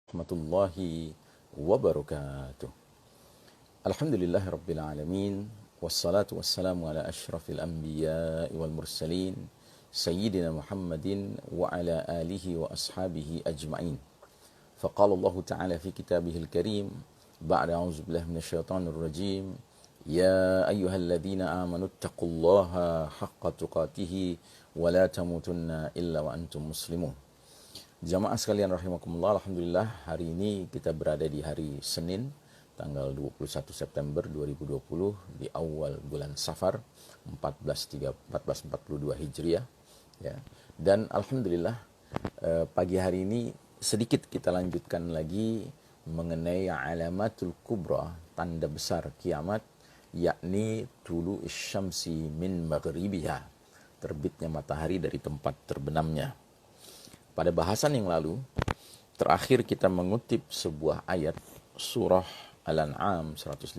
Warahmatullahi wabarakatuh. Alhamdulillahi rabbil alamin. Wassalatu wassalamu ala ashrafil anbiya wal mursalin Sayyidina Muhammadin wa ala alihi wa ashabihi ajma'in. Faqala Allah Ta'ala fi kitabihil karim ba'da a'udzu billahi minasyaitonir rajim. Ya ayyuhalladzina amanu taqullaha haqqa tuqatih wa la tamutunna illa wa antum muslimun. Jamaah sekalian rahimakumullah, alhamdulillah hari ini kita berada di hari Senin tanggal 21 September 2020 di awal bulan Safar 1442 Hijriah ya. Dan alhamdulillah pagi hari ini sedikit kita lanjutkan lagi mengenai alamatul kubra, tanda besar kiamat, yakni tulu isyamsi min maghribiha, terbitnya matahari dari tempat terbenamnya. Pada bahasan yang lalu, terakhir kita mengutip sebuah ayat surah Al-An'am 158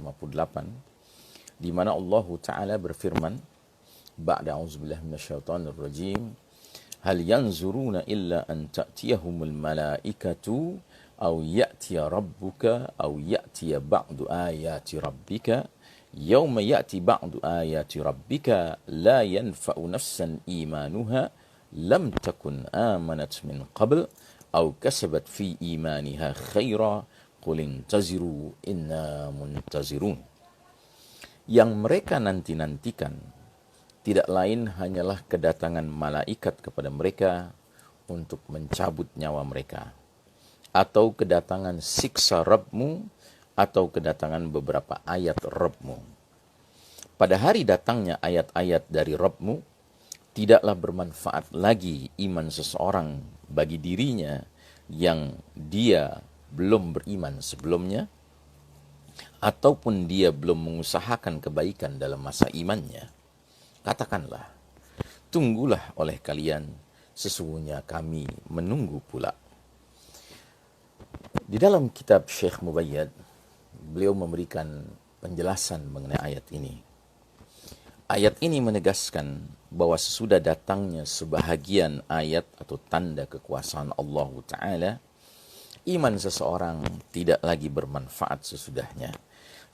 di mana Allah Ta'ala berfirman, ba'da a'udzubillahi minasyaitonir rajim, hal yanzuruna illa an ta'tiyahumul malaikatu aw ya'tiya rabbuka aw ya'tiya ba'du ayati rabbika yawma ya'ti ba'du ayati rabbika la yanfa'u nafsan imanuha lam takun amanat min qabl aw kasabat fi imaniha khaira qul intaziru inna muntazirun. Yang mereka nanti-nantikan tidak lain hanyalah kedatangan malaikat kepada mereka untuk mencabut nyawa mereka, atau kedatangan siksa Rabbmu, atau kedatangan beberapa ayat Rabbmu. Pada hari datangnya ayat-ayat dari Rabbmu, tidaklah bermanfaat lagi iman seseorang bagi dirinya yang dia belum beriman sebelumnya, ataupun dia belum mengusahakan kebaikan dalam masa imannya. Katakanlah, tunggulah oleh kalian, sesungguhnya kami menunggu pula. Di dalam kitab Syekh Mubayyad, beliau memberikan penjelasan mengenai ayat ini. Ayat ini menegaskan bahwa sesudah datangnya sebahagian ayat atau tanda kekuasaan Allah Ta'ala, iman seseorang tidak lagi bermanfaat sesudahnya,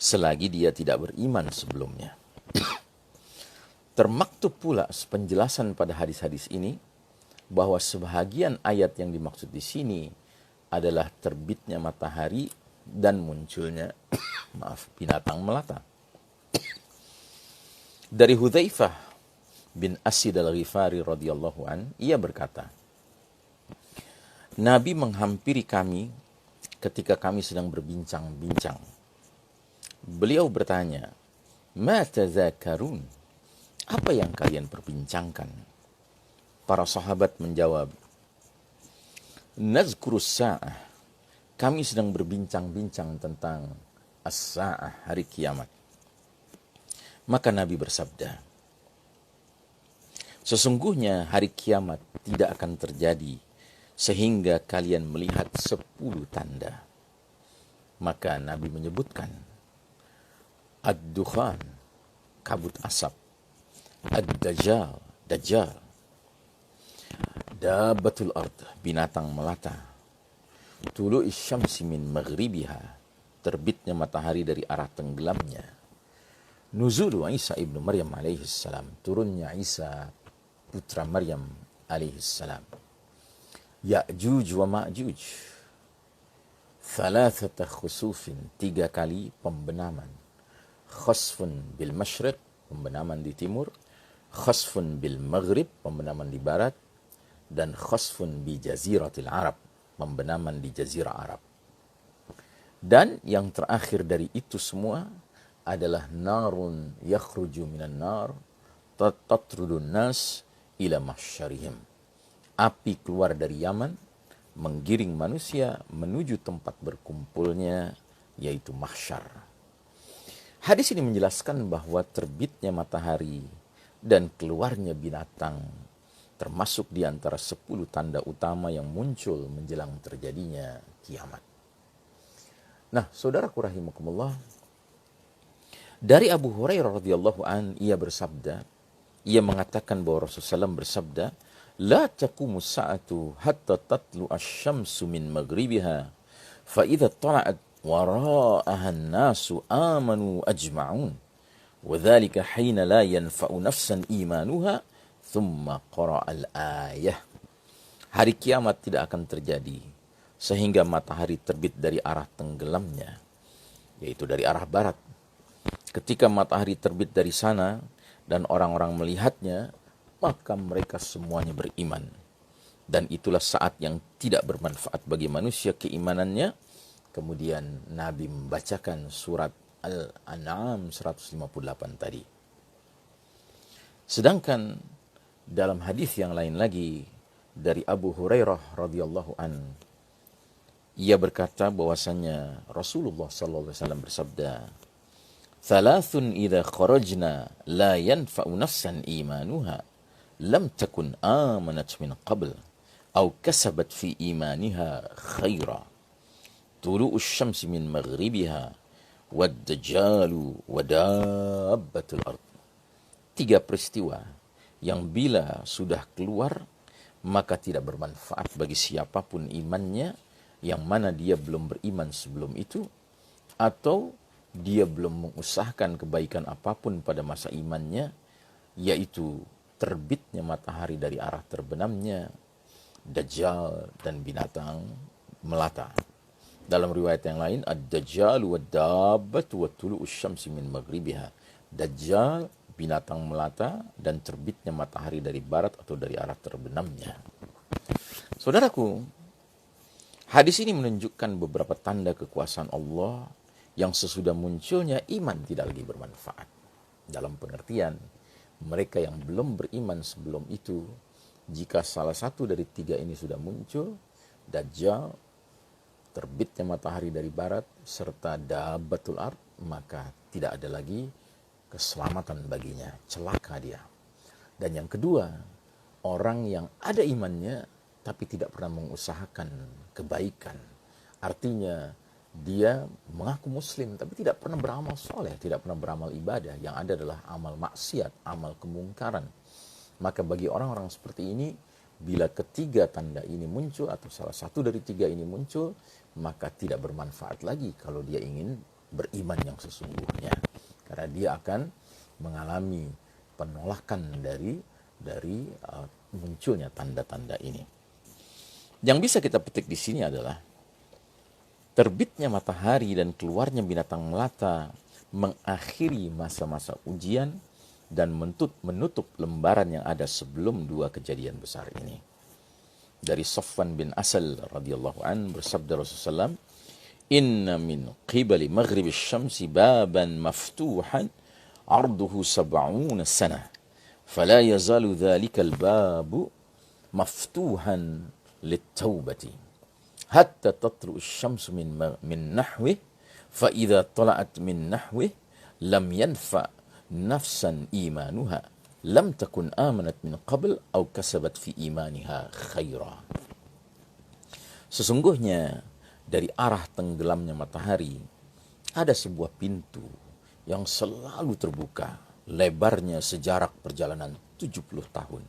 selagi dia tidak beriman sebelumnya. Termaktub pula penjelasan pada hadis-hadis ini, bahwa sebahagian ayat yang dimaksud di sini adalah terbitnya matahari dan munculnya binatang melata. Dari Hudzaifah bin Asid al-Ghifari radhiyallahu an, ia berkata, Nabi menghampiri kami ketika kami sedang berbincang-bincang. Beliau bertanya, "Ma tazakarun?" Apa yang kalian perbincangkan? Para sahabat menjawab, "Nazkurus sa'ah." Kami sedang berbincang-bincang tentang as-sa'ah, hari kiamat. Maka Nabi bersabda, sesungguhnya hari kiamat tidak akan terjadi sehingga kalian melihat 10 tanda. Maka Nabi menyebutkan ad-dukhan, kabut asap, ad-dajjal, dajjal, dabatul ard, binatang melata, tulu isyamsi min maghribiha, terbitnya matahari dari arah tenggelamnya, nuzulu Isa ibnu Maryam alaihi salam, turunnya Isa putra Maryam alaihi salam, Ya'juj wa Ma'juj, thalathata khusufin, 3 kali pembenaman, khasfun bil masyriq, pembenaman di timur, khasfun bil maghrib, pembenaman di barat, dan khasfun bi jaziratil Arab, pembenaman di jazirah Arab. Dan yang terakhir dari itu semua adalah narun yakhruju minan nar tatrudun nas ila mahsyarihim. Api keluar dari Yaman, menggiring manusia menuju tempat berkumpulnya, yaitu mahsyar. Hadis ini menjelaskan bahwa terbitnya matahari dan keluarnya binatang termasuk di antara 10 tanda utama yang muncul menjelang terjadinya kiamat. Nah, saudaraku rahimakumullah, dari Abu Hurairah radhiyallahu an, ia bersabda, ia mengatakan bahwa Rasulullah SAW bersabda, la taqumu sa'atu hatta tatlu asy-syamsu min maghribiha فإذا طلعت وراءها الناس آمنوا أجمعون وذلك حين لا ينفع نفسا إيمانها ثم قرأ الآية. Hari kiamat tidak akan terjadi sehingga matahari terbit dari arah tenggelamnya, yaitu dari arah barat. Ketika matahari terbit dari sana dan orang-orang melihatnya, maka mereka semuanya beriman. Dan itulah saat yang tidak bermanfaat bagi manusia keimanannya. Kemudian Nabi membacakan surat Al-An'am 158 tadi. Sedangkan dalam hadis yang lain lagi dari Abu Hurairah radhiyallahu an, ia berkata bahwasanya Rasulullah sallallahu alaihi wasallam bersabda, "Thalathun idza kharajna la yanfa'u nafsan imanuha lam takun amanat min qabl aw kasabat fi imaniha khaira. Tulu'u syamsi min maghribiha wad-dajjalu wa dabbatul ard." Tiga peristiwa yang bila sudah keluar maka tidak bermanfaat bagi siapapun imannya, yang mana dia belum beriman sebelum itu, atau dia belum mengusahakan kebaikan apapun pada masa imannya, yaitu terbitnya matahari dari arah terbenamnya, Dajjal dan binatang melata. Dalam riwayat yang lain, ad-Dajjal wa dabbatu wa tulu'us syamsi min maghribiha. Dajjal, binatang melata, dan terbitnya matahari dari barat atau dari arah terbenamnya. Saudaraku, hadis ini menunjukkan beberapa tanda kekuasaan Allah yang sesudah munculnya iman tidak lagi bermanfaat. Dalam pengertian, mereka yang belum beriman sebelum itu, jika salah satu dari tiga ini sudah muncul, Dajjal, terbitnya matahari dari barat, serta dabbatul ard, maka tidak ada lagi keselamatan baginya, celaka dia. Dan yang kedua, orang yang ada imannya tapi tidak pernah mengusahakan kebaikan. Artinya dia mengaku muslim tapi tidak pernah beramal soleh, tidak pernah beramal ibadah. Yang ada adalah amal maksiat, amal kemungkaran. Maka bagi orang-orang seperti ini, bila ketiga tanda ini muncul atau salah satu dari tiga ini muncul, maka tidak bermanfaat lagi kalau dia ingin beriman yang sesungguhnya. Karena dia akan mengalami penolakan dari munculnya tanda-tanda ini. Yang bisa kita petik di sini adalah terbitnya matahari dan keluarnya binatang melata mengakhiri masa-masa ujian dan menutup lembaran yang ada sebelum dua kejadian besar ini. Dari Safwan bin Asal radhiyallahu an bersabda Rasulullah SAW, "Inna min qibali maghribis syamsi baban maftuhan arduhu sab'una sanah fala yazalu dhalikal babu maftuhan littaubati hatta tatlu'u syamsu min nahwih fa idza tala'at min nahwih lam yanfa nafsan imanuha lam takun amanat min qabl aw kasabat fi imaniha khaira." Sesungguhnya dari arah tenggelamnya matahari ada sebuah pintu yang selalu terbuka, lebarnya sejarak perjalanan 70 tahun.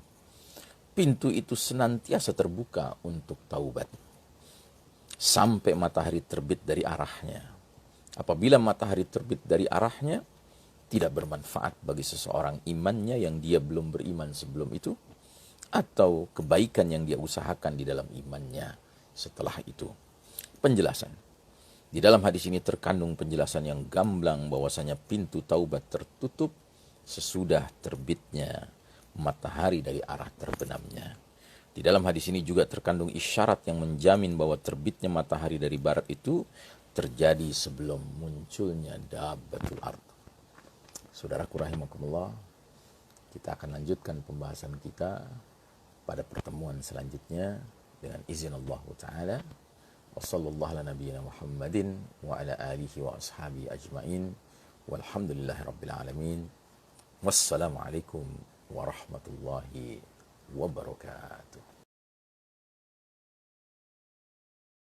Pintu itu senantiasa terbuka untuk taubat sampai matahari terbit dari arahnya. Apabila matahari terbit dari arahnya, tidak bermanfaat bagi seseorang imannya yang dia belum beriman sebelum itu, atau kebaikan yang dia usahakan di dalam imannya setelah itu. Penjelasan. Di dalam hadis ini terkandung penjelasan yang gamblang bahwasanya pintu taubat tertutup sesudah terbitnya matahari dari arah terbenamnya. Di dalam hadis ini juga terkandung isyarat yang menjamin bahwa terbitnya matahari dari barat itu terjadi sebelum munculnya dabbatul ard. Saudaraku rahimakumullah, kita akan lanjutkan pembahasan kita pada pertemuan selanjutnya dengan izin Allah Ta'ala. Wa sallallahu ala nabiyyina Muhammadin wa ala alihi wa ashabihi ajma'in. Walhamdulillahi rabbil alamin. Wassalamualaikum warahmatullahi wabarakatuh.